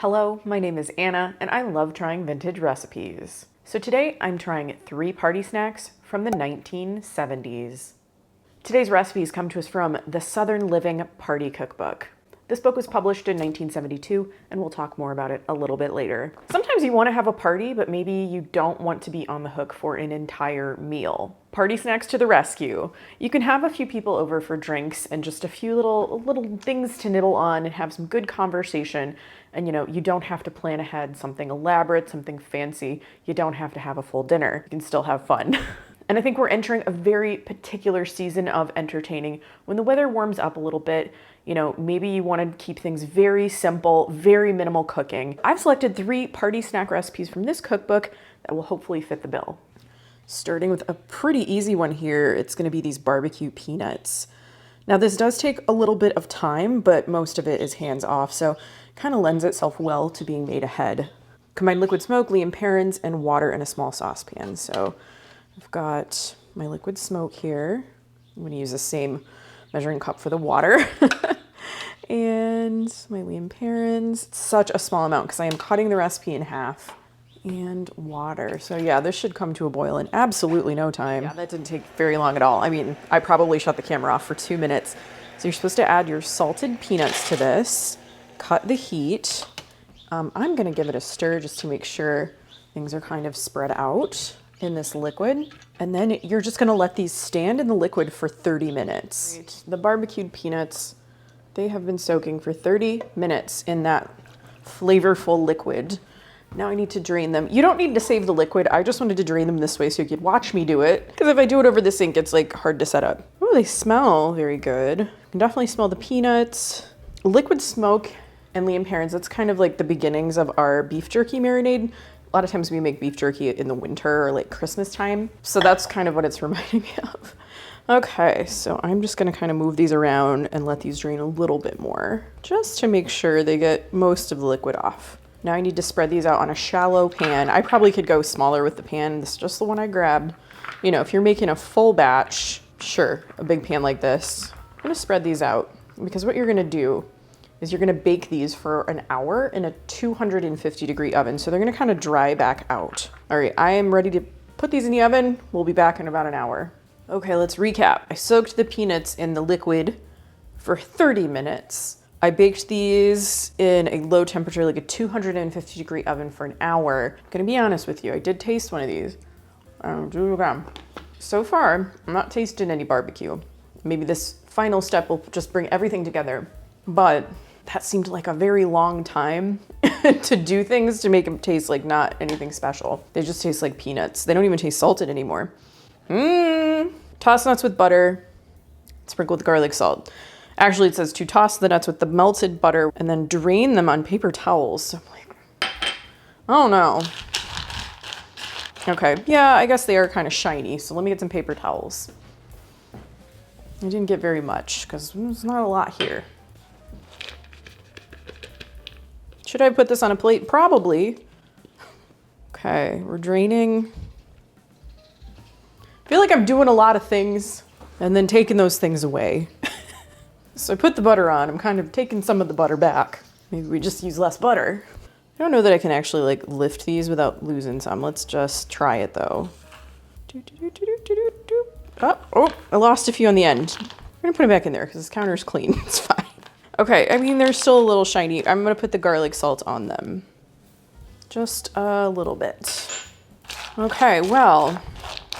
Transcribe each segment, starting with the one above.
Hello, my name is Anna, and I love trying vintage recipes. So today I'm trying 3 party snacks from the 1970s. Today's recipes come to us from the Southern Living Party Cookbook. This book was published in 1972, and we'll talk more about it a little bit later. Sometimes you want to have a party, but maybe you don't want to be on the hook for an entire meal. Party snacks to the rescue. You can have a few people over for drinks and just a few little things to nibble on and have some good conversation. And you don't have to plan ahead something elaborate, something fancy. You don't have to have a full dinner. You can still have fun. And I think we're entering a very particular season of entertaining. When the weather warms up a little bit, maybe you want to keep things very simple, very minimal cooking. I've selected 3 party snack recipes from this cookbook that will hopefully fit the bill. Starting with a pretty easy one here, it's going to be these barbecue peanuts. Now this does take a little bit of time, but most of it is hands off, so kind of lends itself well to being made ahead. Combine liquid smoke, Liam Perrins, and water in a small saucepan. So I've got my liquid smoke here. I'm going to use the same measuring cup for the water. And my Liam Perrins. Such a small amount because I am cutting the recipe in half. And water. So yeah, this should come to a boil in absolutely no time. Yeah, that didn't take very long at all. I mean, I probably shut the camera off for 2 minutes. So you're supposed to add your salted peanuts to this. Cut the heat. I'm going to give it a stir just to make sure things are kind of spread out in this liquid. And then you're just going to let these stand in the liquid for 30 minutes. Right. The barbecued peanuts, they have been soaking for 30 minutes in that flavorful liquid. Now I need to drain them. You don't need to save the liquid. I just wanted to drain them this way so you could watch me do it. Because if I do it over the sink, it's like hard to set up. Oh, they smell very good. You can definitely smell the peanuts. Liquid smoke and Liam Perrins, that's kind of like the beginnings of our beef jerky marinade. A lot of times we make beef jerky in the winter or like Christmas time. So that's kind of what it's reminding me of. Okay, so I'm just gonna kind of move these around and let these drain a little bit more, just to make sure they get most of the liquid off. Now I need to spread these out on a shallow pan. I probably could go smaller with the pan. This is just the one I grabbed. If you're making a full batch, sure, a big pan like this. I'm gonna spread these out because what you're gonna do is you're gonna bake these for an hour in a 250-degree oven. So they're gonna kind of dry back out. All right, I am ready to put these in the oven. We'll be back in about an hour. Okay, let's recap. I soaked the peanuts in the liquid for 30 minutes. I baked these in a low temperature, like a 250-degree oven for an hour. I'm gonna be honest with you, I did taste one of these. So far, I'm not tasting any barbecue. Maybe this final step will just bring everything together. But that seemed like a very long time to do things to make them taste like not anything special. They just taste like peanuts. They don't even taste salted anymore. Toss nuts with butter, sprinkle with garlic salt. Actually, it says to toss the nuts with the melted butter and then drain them on paper towels. So I'm like, oh no. Okay, yeah, I guess they are kind of shiny. So let me get some paper towels. I didn't get very much because there's not a lot here. Should I put this on a plate? Probably. Okay, we're draining. I feel like I'm doing a lot of things and then taking those things away. So I put the butter on. I'm kind of taking some of the butter back. Maybe we just use less butter. I don't know that I can actually like lift these without losing some. Let's just try it though. Oh, I lost a few on the end. I'm gonna put it back in there because this counter is clean. It's fine. Okay, I mean, they're still a little shiny. I'm gonna put the garlic salt on them. Just a little bit. Okay, well,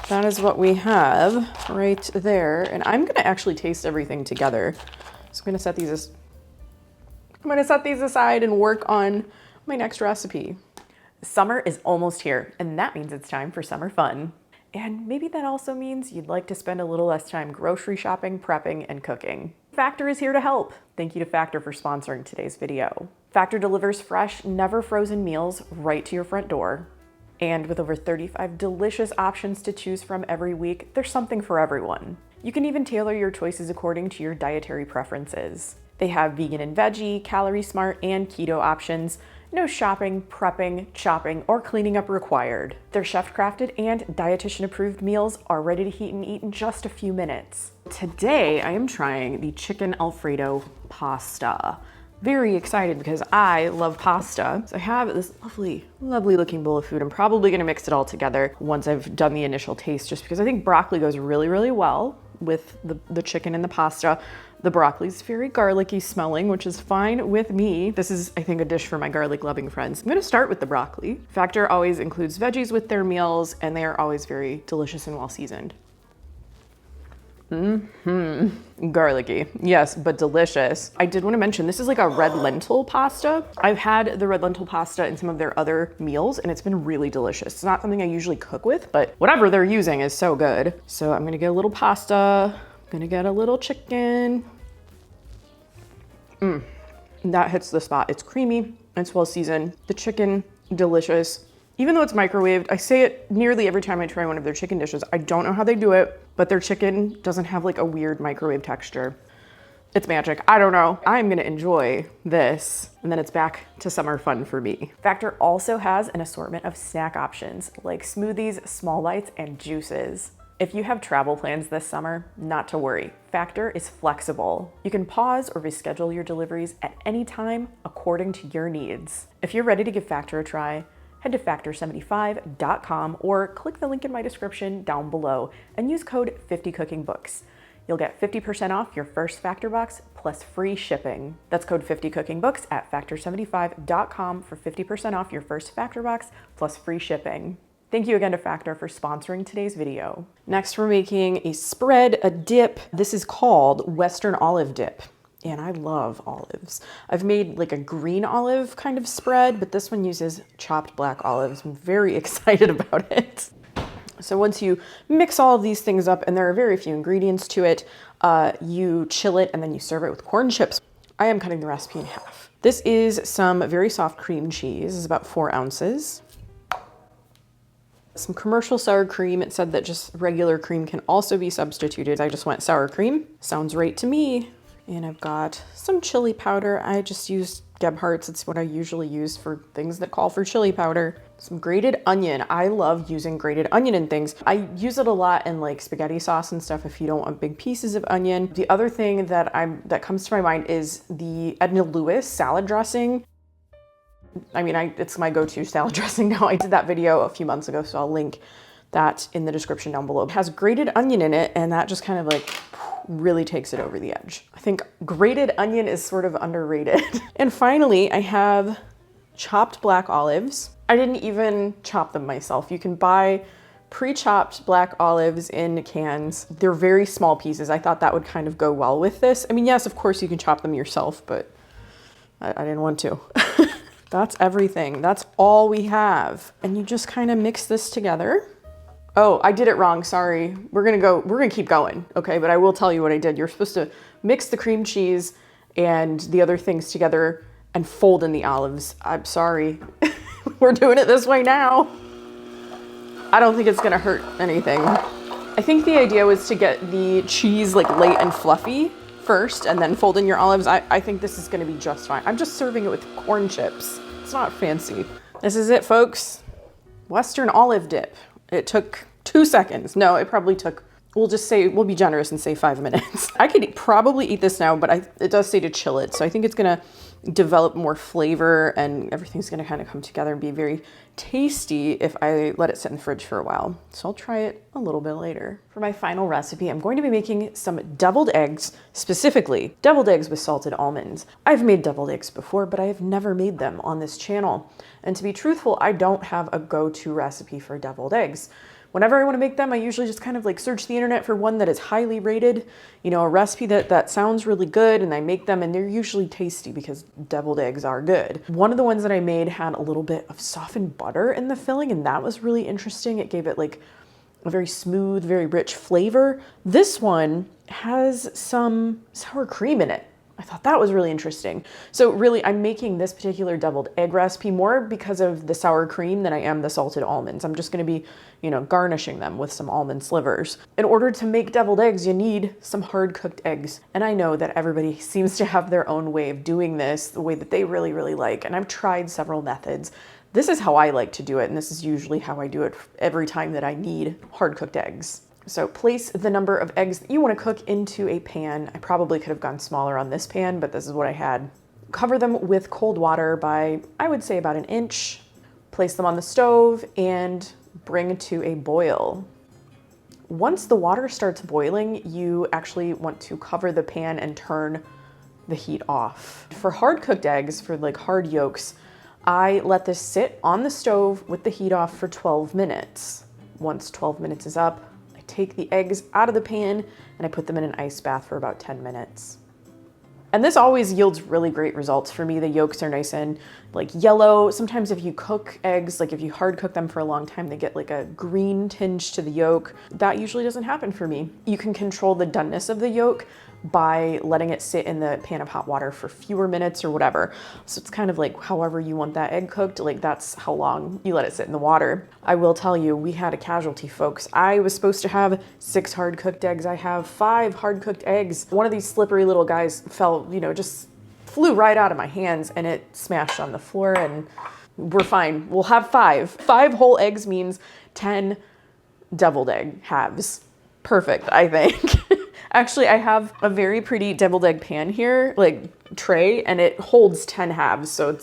that is what we have right there. And I'm gonna actually taste everything together. So I'm gonna set these aside and work on my next recipe. Summer is almost here, and that means it's time for summer fun. And maybe that also means you'd like to spend a little less time grocery shopping, prepping, and cooking. Factor is here to help. Thank you to Factor for sponsoring today's video. Factor delivers fresh, never frozen meals right to your front door. And with over 35 delicious options to choose from every week, there's something for everyone. You can even tailor your choices according to your dietary preferences. They have vegan and veggie, calorie smart, and keto options. No shopping, prepping, chopping, or cleaning up required. Their chef-crafted and dietitian-approved meals are ready to heat and eat in just a few minutes. Today, I am trying the chicken Alfredo pasta. very excited because I love pasta. So I have this lovely, lovely looking bowl of food. I'm probably gonna mix it all together once I've done the initial taste, just because I think broccoli goes really, really well with the chicken and the pasta. The broccoli's very garlicky smelling, which is fine with me. This is, I think, a dish for my garlic loving friends. I'm gonna start with the broccoli. Factor always includes veggies with their meals, and they are always very delicious and well seasoned. Garlicky, yes, but delicious. I did want to mention, this is like a red lentil pasta. I've had the red lentil pasta in some of their other meals and it's been really delicious. It's not something I usually cook with, but whatever they're using is so good. So I'm gonna get a little pasta, I'm gonna get a little chicken. That hits the spot. It's creamy, it's well seasoned. The chicken, delicious. Even though it's microwaved, I say it nearly every time I try one of their chicken dishes. I don't know how they do it, but their chicken doesn't have like a weird microwave texture. It's magic. I don't know. I'm gonna enjoy this, and then it's back to summer fun for me. Factor also has an assortment of snack options like smoothies, small bites, and juices. If you have travel plans this summer, not to worry. Factor is flexible. You can pause or reschedule your deliveries at any time according to your needs. If you're ready to give Factor a try, head to factor75.com or click the link in my description down below and use code 50cookingbooks. You'll get 50% off your first Factor box plus free shipping. That's code 50cookingbooks at factor75.com for 50% off your first Factor box plus free shipping. Thank you again to Factor for sponsoring today's video. Next, we're making a spread, a dip. This is called Western Olive Dip. And I love olives. I've made like a green olive kind of spread, but this one uses chopped black olives. I'm very excited about it. So once you mix all of these things up, and there are very few ingredients to it, you chill it and then you serve it with corn chips. I am cutting the recipe in half. This is some very soft cream cheese. It's about 4 ounces. Some commercial sour cream. It said that just regular cream can also be substituted. I just went sour cream. Sounds right to me. And I've got some chili powder. I just used Gebhardt's. It's what I usually use for things that call for chili powder. Some grated onion. I love using grated onion in things. I use it a lot in like spaghetti sauce and stuff if you don't want big pieces of onion. The other thing that comes to my mind is the Edna Lewis salad dressing. I mean, it's my go-to salad dressing now. I did that video a few months ago, so I'll link that in the description down below. It has grated onion in it, and that just kind of like really takes it over the edge. I think grated onion is sort of underrated. And finally, I have chopped black olives. I didn't even chop them myself. You can buy pre-chopped black olives in cans. They're very small pieces. I thought that would kind of go well with this. I mean, yes, of course you can chop them yourself, but I didn't want to. That's everything. That's all we have. And you just kind of mix this together. Oh, I did it wrong, sorry. We're gonna keep going, okay? But I will tell you what I did. You're supposed to mix the cream cheese and the other things together and fold in the olives. I'm sorry. We're doing it this way now. I don't think it's gonna hurt anything. I think the idea was to get the cheese like light and fluffy first and then fold in your olives. I think this is gonna be just fine. I'm just serving it with corn chips. It's not fancy. This is it, folks. Western olive dip. It took 2 seconds. No, it probably took, we'll be generous and say 5 minutes. I could probably eat this now, but it does say to chill it. So I think it's gonna develop more flavor and everything's gonna kind of come together and be very tasty if I let it sit in the fridge for a while. So I'll try it a little bit later. For my final recipe, I'm going to be making some deviled eggs, specifically deviled eggs with salted almonds. I've made deviled eggs before, but I have never made them on this channel. And to be truthful, I don't have a go-to recipe for deviled eggs. Whenever I want to make them, I usually just kind of like search the internet for one that is highly rated, you know, a recipe that sounds really good, and I make them and they're usually tasty because deviled eggs are good. One of the ones that I made had a little bit of softened butter in the filling, and that was really interesting. It gave it like a very smooth, very rich flavor. This one has some sour cream in it. I thought that was really interesting. So really, I'm making this particular deviled egg recipe more because of the sour cream than I am the salted almonds. I'm just gonna be, you know, garnishing them with some almond slivers. In order to make deviled eggs, you need some hard cooked eggs. And I know that everybody seems to have their own way of doing this, the way that they really, really like. And I've tried several methods. This is how I like to do it, and this is usually how I do it every time that I need hard cooked eggs. So place the number of eggs that you want to cook into a pan. I probably could have gone smaller on this pan, but this is what I had Cover them with cold water by, I would say, about an inch. Place them on the stove and bring to a boil. Once the water starts boiling, you actually want to cover the pan and turn the heat off. For hard cooked eggs, for like hard yolks, I let this sit on the stove with the heat off for 12 minutes. Once 12 minutes is up, I take the eggs out of the pan and I put them in an ice bath for about 10 minutes. And this always yields really great results for me. The yolks are nice and like yellow. Sometimes if you cook eggs, like if you hard cook them for a long time, they get like a green tinge to the yolk. That usually doesn't happen for me. You can control the doneness of the yolk by letting it sit in the pan of hot water for fewer minutes or whatever. So it's kind of like however you want that egg cooked, like that's how long you let it sit in the water. I will tell you, we had a casualty, folks. I was supposed to have 6 hard cooked eggs. I have 5 hard cooked eggs. One of these slippery little guys fell, just flew right out of my hands and it smashed on the floor, and we're fine. We'll have 5. 5 whole eggs means 10 deviled egg halves. Perfect, I think. Actually, I have a very pretty deviled egg pan here, like tray, and it holds 10 halves. So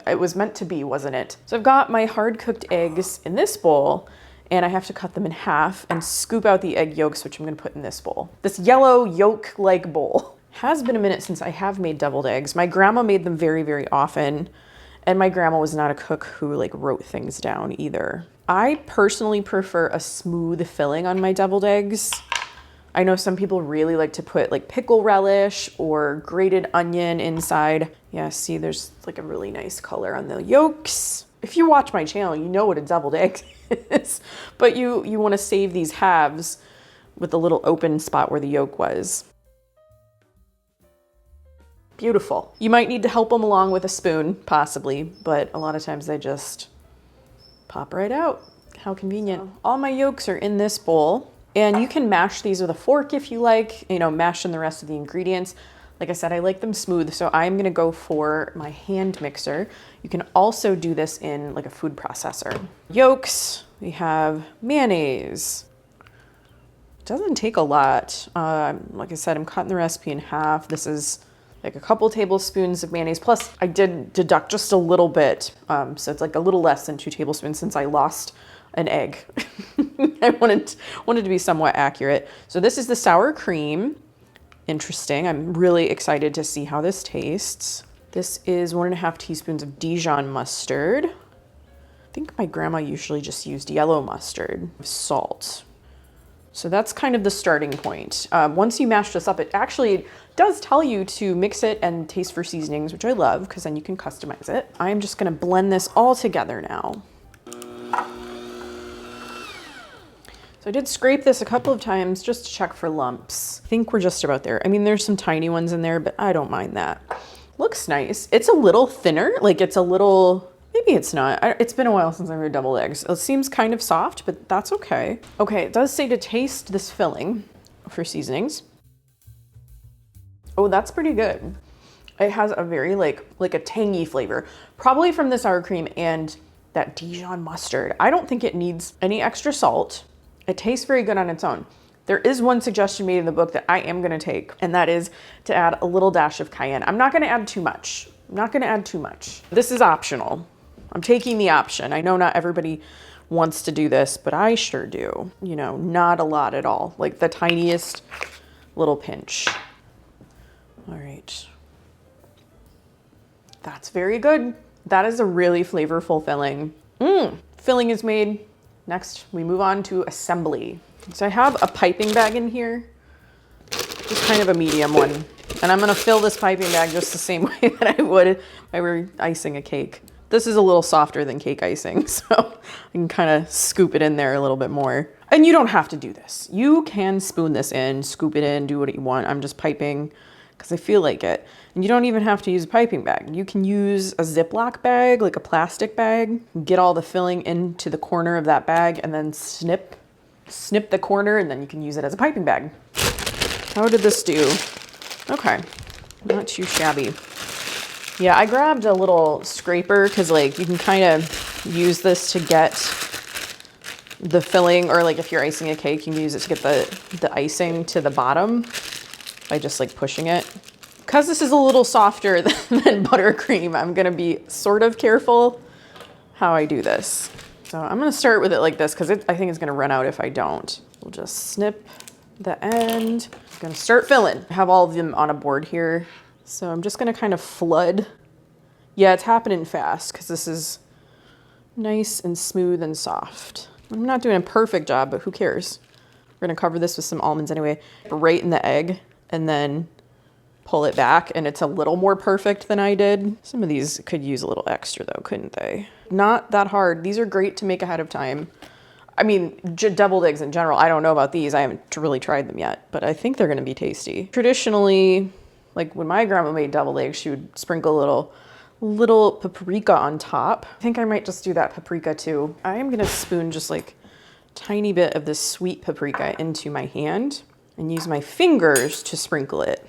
it was meant to be, wasn't it? So I've got my hard cooked eggs in this bowl, and I have to cut them in half and scoop out the egg yolks, which I'm gonna put in this bowl. This yellow yolk-like bowl. Has been a minute since I have made deviled eggs. My grandma made them very, very often. And my grandma was not a cook who like wrote things down either. I personally prefer a smooth filling on my deviled eggs. I know some people really like to put like pickle relish or grated onion inside. Yeah, see, there's like a really nice color on the yolks. If you watch my channel, you know what a deviled egg is, but you want to save these halves with the little open spot where the yolk was. Beautiful. You might need to help them along with a spoon, possibly, but a lot of times they just pop right out. How convenient. So, all my yolks are in this bowl. And you can mash these with a fork if you like, mash in the rest of the ingredients. Like I said, I like them smooth, so I'm gonna go for my hand mixer. You can also do this in like a food processor. Yolks, we have mayonnaise. It doesn't take a lot. Like I said, I'm cutting the recipe in half. This is like a couple tablespoons of mayonnaise, plus I did deduct just a little bit. So it's like a little less than 2 tablespoons since I lost an egg. I wanted to be somewhat accurate. So this is the sour cream. Interesting. I'm really excited to see how this tastes. This is 1.5 teaspoons of Dijon mustard. I think my grandma usually just used yellow mustard. Salt. So that's kind of the starting point. Once you mash this up, it actually does tell you to mix it and taste for seasonings, which I love because then you can customize it. I'm just gonna blend this all together now. So I did scrape this a couple of times just to check for lumps. I think we're just about there. I mean, there's some tiny ones in there, but I don't mind that. Looks nice. It's a little thinner, like it's a little, maybe it's not. It's been a while since I made deviled eggs. It seems kind of soft, but that's okay. Okay, it does say to taste this filling for seasonings. Oh, that's pretty good. It has a very like a tangy flavor, probably from the sour cream and that Dijon mustard. I don't think it needs any extra salt. It tastes very good on its own. There is one suggestion made in the book that I am gonna take, and that is to add a little dash of cayenne. I'm not gonna add too much. This is optional. I'm taking the option. I know not everybody wants to do this, but I sure do. Not a lot at all. Like the tiniest little pinch. All right. That's very good. That is a really flavorful filling. Filling is made. Next, we move on to assembly. So I have a piping bag in here, just kind of a medium one. And I'm gonna fill this piping bag just the same way that I would if I were icing a cake. This is a little softer than cake icing, so I can kind of scoop it in there a little bit more. And you don't have to do this. You can spoon this in, scoop it in, do what you want. I'm just piping because I feel like it. And you don't even have to use a piping bag. You can use a Ziploc bag, like a plastic bag, get all the filling into the corner of that bag and then snip the corner, and then you can use it as a piping bag. How did this do? Okay, not too shabby. Yeah, I grabbed a little scraper because like you can kind of use this to get the filling, or like if you're icing a cake, you can use it to get the icing to the bottom by just like pushing it. Because this is a little softer than buttercream, I'm gonna be sort of careful how I do this. So I'm gonna start with it like this because I think it's gonna run out if I don't. We'll just snip the end. I'm gonna start filling. I have all of them on a board here. So I'm just gonna kind of flood. Yeah, it's happening fast because this is nice and smooth and soft. I'm not doing a perfect job, but who cares? We're gonna cover this with some almonds anyway. Right in the egg and then pull it back, and it's a little more perfect than I did. Some of these could use a little extra though, couldn't they? Not that hard. These are great to make ahead of time. I mean, deviled eggs in general, I don't know about these. I haven't really tried them yet, but I think they're gonna be tasty. Traditionally, like when my grandma made deviled eggs, she would sprinkle a little paprika on top. I think I might just do that paprika too. I am gonna spoon just like a tiny bit of this sweet paprika into my hand and use my fingers to sprinkle it.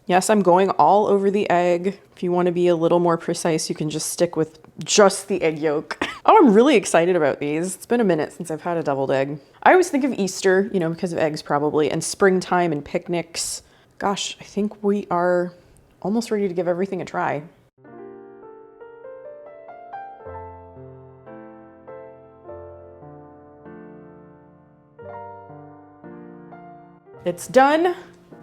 Yes, I'm going all over the egg. If you want to be a little more precise, you can just stick with just the egg yolk. Oh, I'm really excited about these. It's been a minute since I've had a deviled egg. I always think of Easter, you know, because of eggs probably, and springtime and picnics. Gosh, I think we are almost ready to give everything a try. It's done.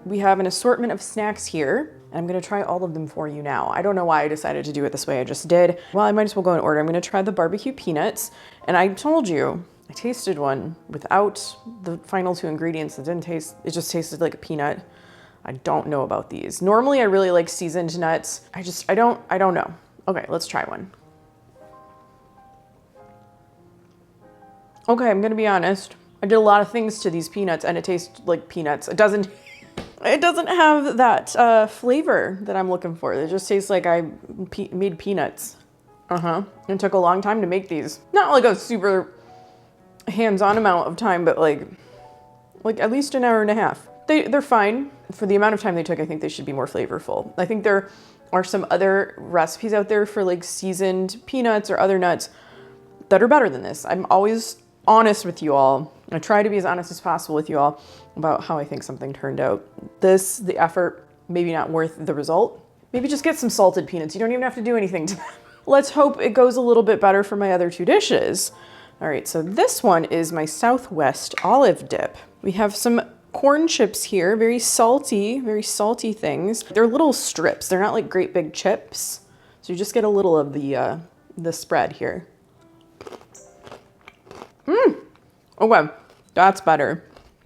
We have an assortment of snacks here. I'm gonna try all of them for you now. I don't know why I decided to do it this way, I just did. Well, I might as well go in order. I'm gonna try the barbecue peanuts. And I told you, I tasted one without the final two ingredients. It just tasted like a peanut. I don't know about these. Normally I really like seasoned nuts. I don't know. Okay, let's try one. Okay, I'm gonna be honest. I did a lot of things to these peanuts and it tastes like peanuts. It doesn't have that flavor that I'm looking for. It just tastes like I made peanuts. It took a long time to make these. Not like a super hands-on amount of time, but like at least an hour and a half. They're fine. For the amount of time they took, I think they should be more flavorful. I think there are some other recipes out there for like seasoned peanuts or other nuts that are better than this. I'm always honest with you all. I try to be as honest as possible with you all about how I think something turned out. The effort, maybe not worth the result. Maybe just get some salted peanuts. You don't even have to do anything to them. Let's hope it goes a little bit better for my other two dishes. All right, so this one is my Southwest olive dip. We have some corn chips here, very salty things. They're little strips. They're not like great big chips. So you just get a little of the spread here. Okay, that's better.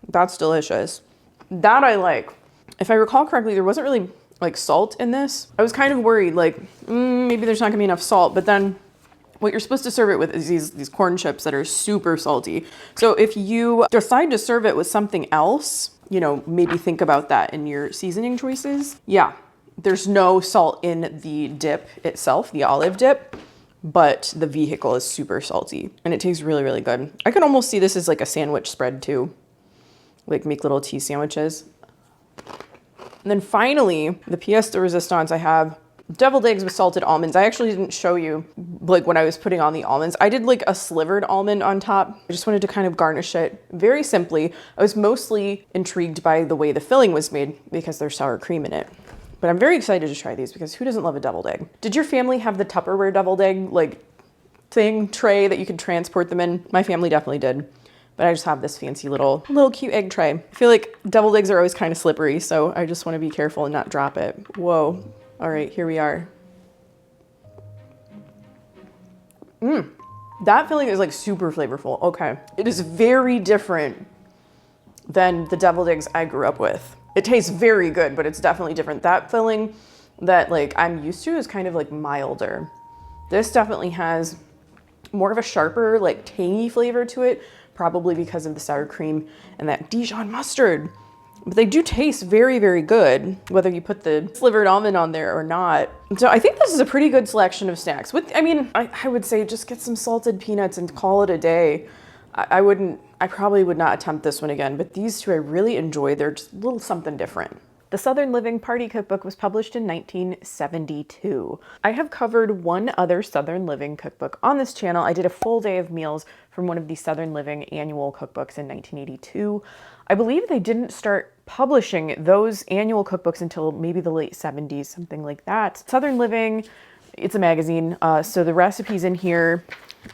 That's delicious. That I like. If I recall correctly, there wasn't really like salt in this. I was kind of worried like, maybe there's not gonna be enough salt, but then what you're supposed to serve it with is these corn chips that are super salty. So if you decide to serve it with something else, you know, maybe think about that in your seasoning choices. Yeah, there's no salt in the dip itself, the olive dip, but the vehicle is super salty and it tastes really, really good. I can almost see this as like a sandwich spread too. Like make little tea sandwiches. And then finally, the pièce de résistance, I have deviled eggs with salted almonds. I actually didn't show you like when I was putting on the almonds. I did like a slivered almond on top. I just wanted to kind of garnish it very simply. I was mostly intrigued by the way the filling was made because there's sour cream in it. But I'm very excited to try these because who doesn't love a deviled egg? Did your family have the Tupperware deviled egg like tray that you could transport them in? My family definitely did. But I just have this fancy little cute egg tray. I feel like deviled eggs are always kind of slippery, so I just want to be careful and not drop it. Whoa. All right, here we are. That filling is like super flavorful. Okay. It is very different than the deviled eggs I grew up with. It tastes very good, but it's definitely different. That filling that like I'm used to is kind of like milder. This definitely has more of a sharper, like tangy flavor to it, probably because of the sour cream and that Dijon mustard. But they do taste very, very good, whether you put the slivered almond on there or not. So I think this is a pretty good selection of snacks. I would say just get some salted peanuts and call it a day. I probably would not attempt this one again, but these two I really enjoy. They're just a little something different. The Southern Living Party Cookbook was published in 1972. I have covered one other Southern Living cookbook on this channel. I did a full day of meals from one of the Southern Living annual cookbooks in 1982. I believe they didn't start publishing those annual cookbooks until maybe the late 70s, something like that. Southern Living, it's a magazine, so the recipes in here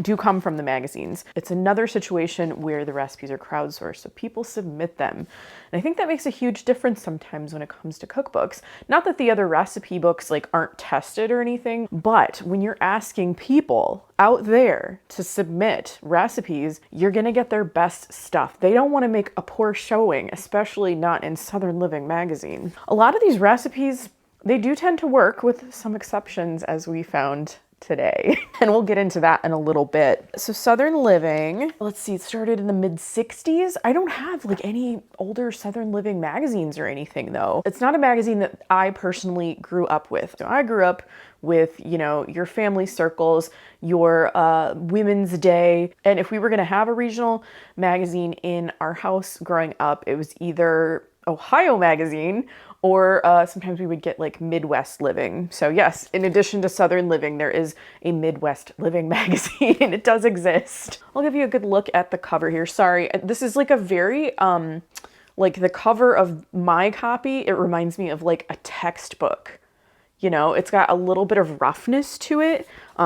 do come from the magazines. It's another situation where the recipes are crowdsourced, so people submit them. And I think that makes a huge difference sometimes when it comes to cookbooks. Not that the other recipe books like aren't tested or anything, but when you're asking people out there to submit recipes, you're gonna get their best stuff. They don't wanna make a poor showing, especially not in Southern Living magazine. A lot of these recipes, they do tend to work, with some exceptions, as we found today. And we'll get into that in a little bit. So Southern Living, let's see, it started in the mid 60s. I don't have like any older Southern Living magazines or anything though. It's not a magazine that I personally grew up with. So I grew up with, you know, your family circles, your Women's Day. And if we were gonna have a regional magazine in our house growing up, it was either Ohio Magazine or sometimes we would get like Midwest Living. So yes, in addition to Southern Living, there is a Midwest Living magazine. It does exist. I'll give you a good look at the cover here. Sorry, this is like a very, like the cover of my copy, it reminds me of like a textbook. You know, it's got a little bit of roughness to it.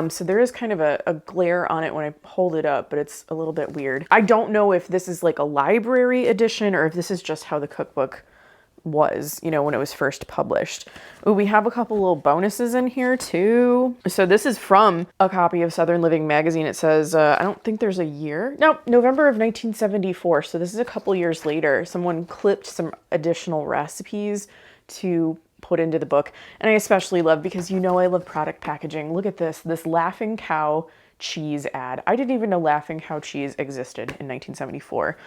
So there is kind of a glare on it when I hold it up, but it's a little bit weird. I don't know if this is like a library edition or if this is just how the cookbook was, you know, when it was first published. Ooh, we have a couple little bonuses in here too. So this is from a copy of Southern Living magazine. It says, I don't think there's a year. No, November of 1974. So this is a couple years later. Someone clipped some additional recipes to put into the book. And I especially love, because you know I love product packaging. Look at this Laughing Cow cheese ad. I didn't even know Laughing Cow cheese existed in 1974.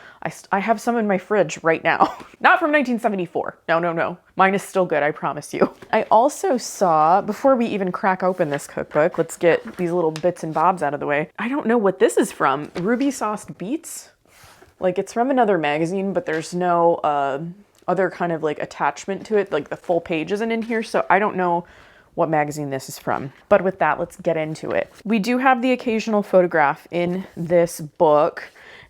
I have some in my fridge right now. Not from 1974. No. Mine is still good, I promise you. I also saw, before we even crack open this cookbook, let's get these little bits and bobs out of the way. I don't know what this is from. Ruby Sauced Beets? Like it's from another magazine, but there's no other kind of like attachment to it. Like the full page isn't in here, so I don't know what magazine this is from. But with that, let's get into it. We do have the occasional photograph in this book,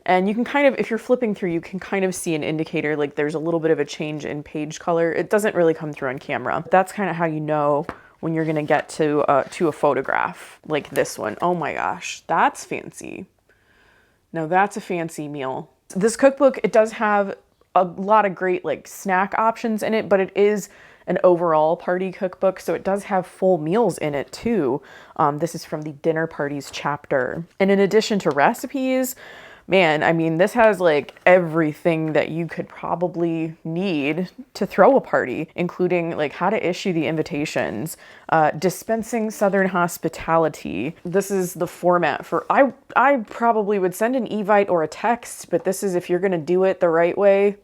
and you can kind of, if you're flipping through, you can kind of see an indicator, like there's a little bit of a change in page color. It doesn't really come through on camera. That's kind of how you know when you're gonna get to a photograph like this one. Oh my gosh, that's fancy. Now that's a fancy meal. This cookbook, it does have a lot of great like snack options in it, but it is an overall party cookbook, so it does have full meals in it too. This is from the dinner parties chapter. And in addition to recipes, man, I mean, this has like everything that you could probably need to throw a party, including like how to issue the invitations, dispensing Southern hospitality. This is the format for, I probably would send an evite or a text, but this is if you're gonna do it the right way,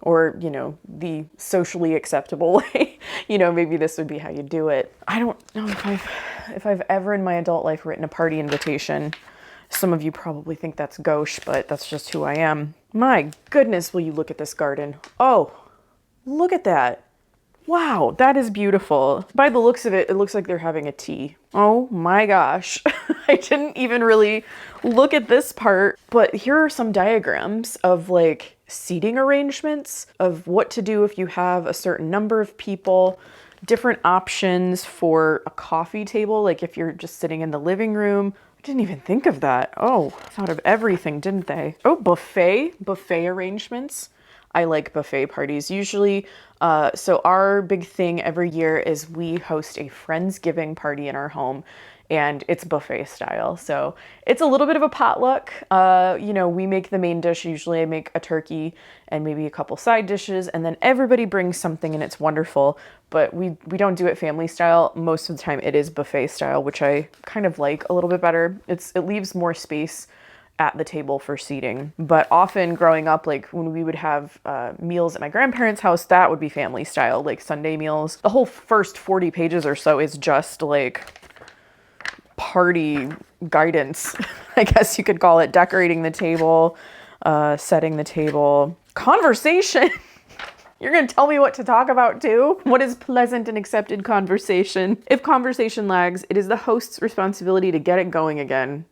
or, you know, the socially acceptable way, you know, maybe this would be how you do it. I don't know if I've ever in my adult life written a party invitation. Some of you probably think that's gauche, but that's just who I am. My goodness, will you look at this garden? Oh, look at that. Wow, that is beautiful. By the looks of it, it looks like they're having a tea. Oh my gosh. I didn't even really look at this part, but here are some diagrams of like seating arrangements of what to do if you have a certain number of people, different options for a coffee table, like if you're just sitting in the living room. I didn't even think of that. Oh, thought of everything, didn't they? Oh, buffet arrangements. I like buffet parties. Usually, so our big thing every year is we host a Friendsgiving party in our home, and it's buffet style. So it's a little bit of a potluck. You know, we make the main dish. Usually I make a turkey and maybe a couple side dishes, and then everybody brings something and it's wonderful. But we don't do it family style. Most of the time it is buffet style, which I kind of like a little bit better. It leaves more space at the table for seating. But often growing up, like when we would have meals at my grandparents' house, that would be family style, like Sunday meals. The whole first 40 pages or so is just like party guidance, I guess you could call it. Decorating the table, setting the table, conversation. You're gonna tell me what to talk about too? What is pleasant and accepted conversation? If conversation lags, it is the host's responsibility to get it going again.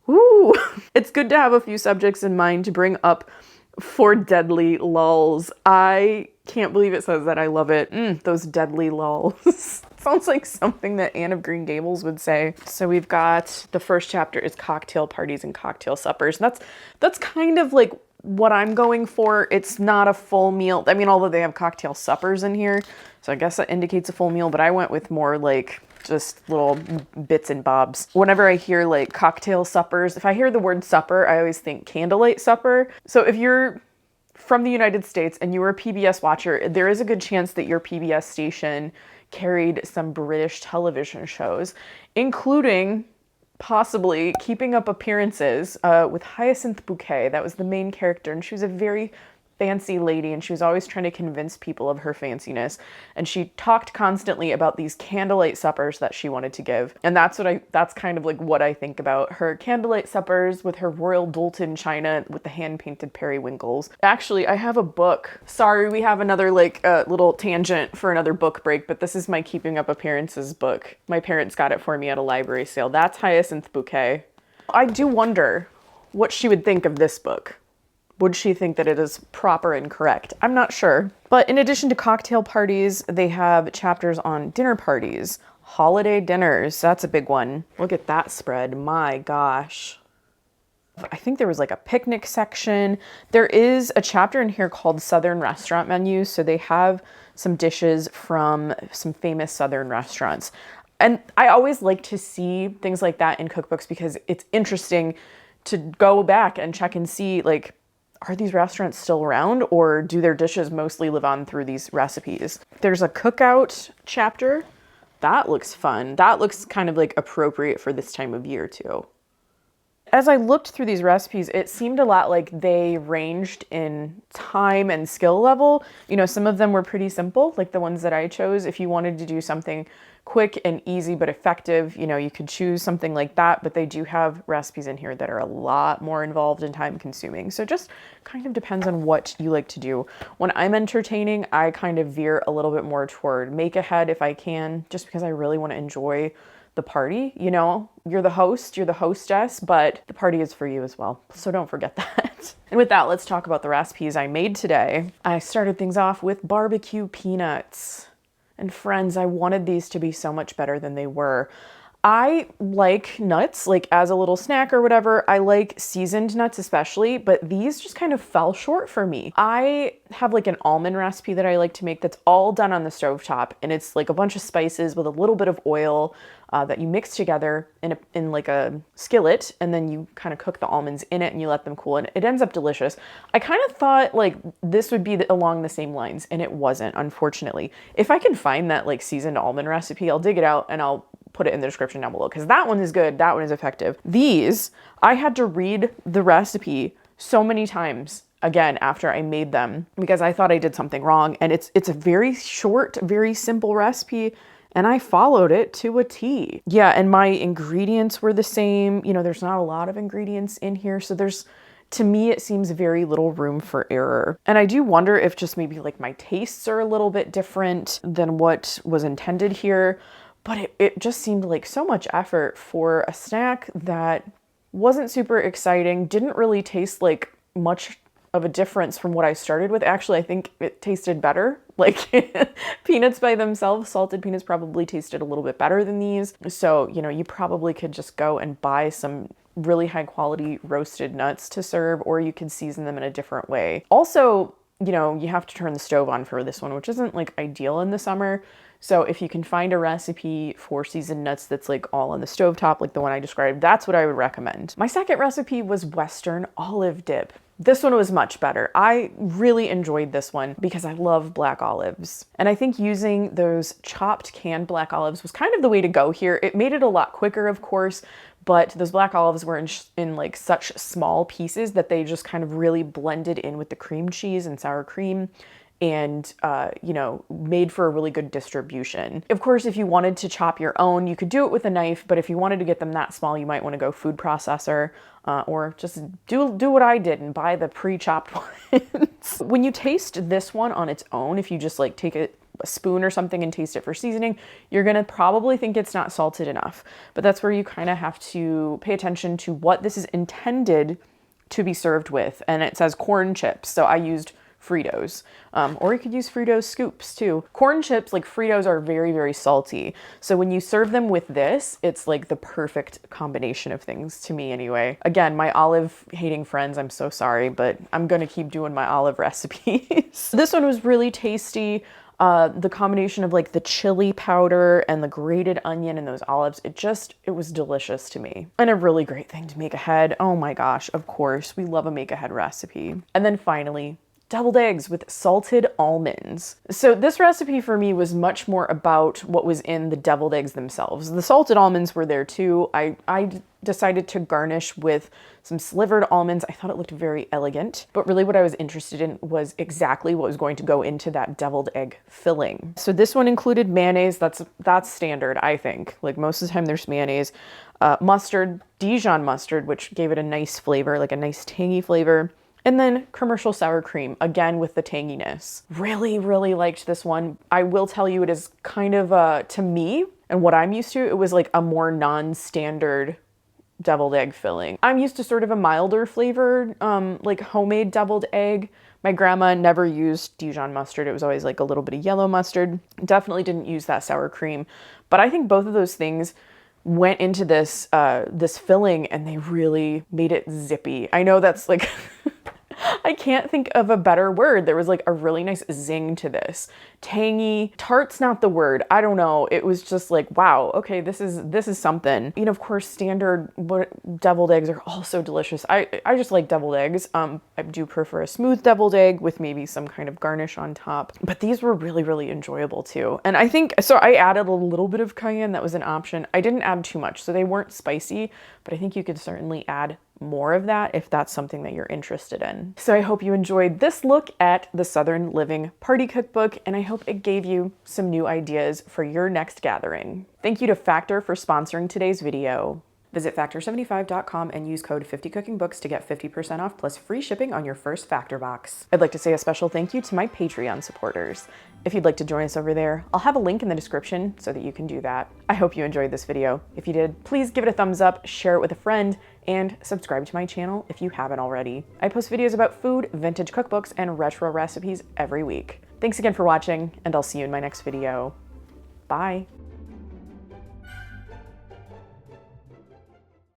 Ooh, it's good to have a few subjects in mind to bring up For deadly lulls. I can't believe it says that. I love it. Those deadly lulls. Sounds like something that Anne of Green Gables would say. So we've got the first chapter is cocktail parties and cocktail suppers. And that's kind of like what I'm going for. It's not a full meal. I mean, although they have cocktail suppers in here, so I guess that indicates a full meal, but I went with more like just little bits and bobs. Whenever I hear like cocktail suppers, if I hear the word supper, I always think candlelight supper. So if you're from the United States and you were a PBS watcher, there is a good chance that your PBS station carried some British television shows, including possibly Keeping Up Appearances with Hyacinth Bouquet. That was the main character, and she was a very fancy lady, and she was always trying to convince people of her fanciness. And she talked constantly about these candlelight suppers that she wanted to give. And that's kind of like what I think about her candlelight suppers with her Royal Doulton china with the hand-painted periwinkles. Actually, I have a book. Sorry, we have another like little tangent for another book break, but this is my Keeping Up Appearances book. My parents got it for me at a library sale. That's Hyacinth Bouquet. I do wonder what she would think of this book. Would she think that it is proper and correct? I'm not sure. But in addition to cocktail parties, they have chapters on dinner parties, holiday dinners. That's a big one. Look at that spread. My gosh. I think there was like a picnic section. There is a chapter in here called Southern Restaurant Menus. So they have some dishes from some famous Southern restaurants. And I always like to see things like that in cookbooks because it's interesting to go back and check and see, like, are these restaurants still around, or do their dishes mostly live on through these recipes? There's a cookout chapter. That looks fun. That looks kind of like appropriate for this time of year too. As I looked through these recipes, it seemed a lot like they ranged in time and skill level. You know, some of them were pretty simple, like the ones that I chose. If you wanted to do something quick and easy but effective, you know, you could choose something like that, but they do have recipes in here that are a lot more involved and time consuming. So it just kind of depends on what you like to do. When I'm entertaining, I kind of veer a little bit more toward make ahead if I can, just because I really want to enjoy the party. You know, you're the host, you're the hostess, but the party is for you as well. So don't forget that. And with that, let's talk about the recipes I made today. I started things off with barbecue peanuts. And friends, I wanted these to be so much better than they were. I like nuts, like as a little snack or whatever. I like seasoned nuts especially, but these just kind of fell short for me. I have like an almond recipe that I like to make that's all done on the stovetop, and it's like a bunch of spices with a little bit of oil that you mix together in like a skillet, and then you kind of cook the almonds in it and you let them cool, and it ends up delicious. I kind of thought like this would be along the same lines, and it wasn't, unfortunately. If I can find that like seasoned almond recipe, I'll dig it out and I'll put it in the description down below, because that one is good, that one is effective. These, I had to read the recipe so many times again after I made them because I thought I did something wrong, and it's a very short, very simple recipe, and I followed it to a T. Yeah, and my ingredients were the same. You know, there's not a lot of ingredients in here, so to me, it seems very little room for error. And I do wonder if just maybe like my tastes are a little bit different than what was intended here, but it just seemed like so much effort for a snack that wasn't super exciting, didn't really taste like much of a difference from what I started with. Actually, I think it tasted better. Like peanuts by themselves, salted peanuts probably tasted a little bit better than these. So, you know, you probably could just go and buy some really high quality roasted nuts to serve, or you could season them in a different way. Also, you know, you have to turn the stove on for this one, which isn't like ideal in the summer. So if you can find a recipe for seasoned nuts that's like all on the stovetop, like the one I described, that's what I would recommend. My second recipe was Western olive dip. This one was much better. I really enjoyed this one because I love black olives. And I think using those chopped canned black olives was kind of the way to go here. It made it a lot quicker, of course, but those black olives were in like such small pieces that they just kind of really blended in with the cream cheese and sour cream, and, you know, made for a really good distribution. Of course, if you wanted to chop your own, you could do it with a knife, but if you wanted to get them that small, you might want to go food processor, or just do what I did and buy the pre-chopped ones. When you taste this one on its own, if you just like take a spoon or something and taste it for seasoning, you're gonna probably think it's not salted enough. But that's where you kind of have to pay attention to what this is intended to be served with, and it says corn chips. So I used Fritos, or you could use Fritos scoops too. Corn chips, like Fritos, are very, very salty. So when you serve them with this, it's like the perfect combination of things to me anyway. Again, my olive hating friends, I'm so sorry, but I'm gonna keep doing my olive recipes. This one was really tasty. The combination of like the chili powder and the grated onion and those olives, it was delicious to me. And a really great thing to make ahead. Oh my gosh, of course, we love a make ahead recipe. And then finally, deviled eggs with salted almonds. So this recipe for me was much more about what was in the deviled eggs themselves. The salted almonds were there too. I decided to garnish with some slivered almonds. I thought it looked very elegant, but really what I was interested in was exactly what was going to go into that deviled egg filling. So this one included mayonnaise. That's standard, I think. Like most of the time there's mayonnaise, mustard, Dijon mustard, which gave it a nice flavor, like a nice tangy flavor. And then commercial sour cream, again with the tanginess. Really, really liked this one. I will tell you, it is kind of, to me, and what I'm used to, it was like a more non-standard deviled egg filling. I'm used to sort of a milder flavored, like homemade deviled egg. My grandma never used Dijon mustard. It was always like a little bit of yellow mustard. Definitely didn't use that sour cream. But I think both of those things went into this, this filling, and they really made it zippy. I know that's like, I can't think of a better word. There was like a really nice zing to this. Tangy, tart's not the word. I don't know. It was just like, wow, okay, this is something. You know, of course, standard deviled eggs are also delicious. I just like deviled eggs. I do prefer a smooth deviled egg with maybe some kind of garnish on top. But these were really, really enjoyable too. And I think, so I added a little bit of cayenne. That was an option. I didn't add too much, so they weren't spicy, but I think you could certainly add more of that if that's something that you're interested in. So I hope you enjoyed this look at the Southern Living Party Cookbook, and I hope it gave you some new ideas for your next gathering. Thank you to Factor for sponsoring today's video. Visit Factor75.com and use code 50cookingbooks to get 50% off plus free shipping on your first Factor box. I'd like to say a special thank you to my Patreon supporters. If you'd like to join us over there, I'll have a link in the description so that you can do that. I hope you enjoyed this video. If you did, please give it a thumbs up, share it with a friend, and subscribe to my channel if you haven't already. I post videos about food, vintage cookbooks, and retro recipes every week. Thanks again for watching, and I'll see you in my next video. Bye.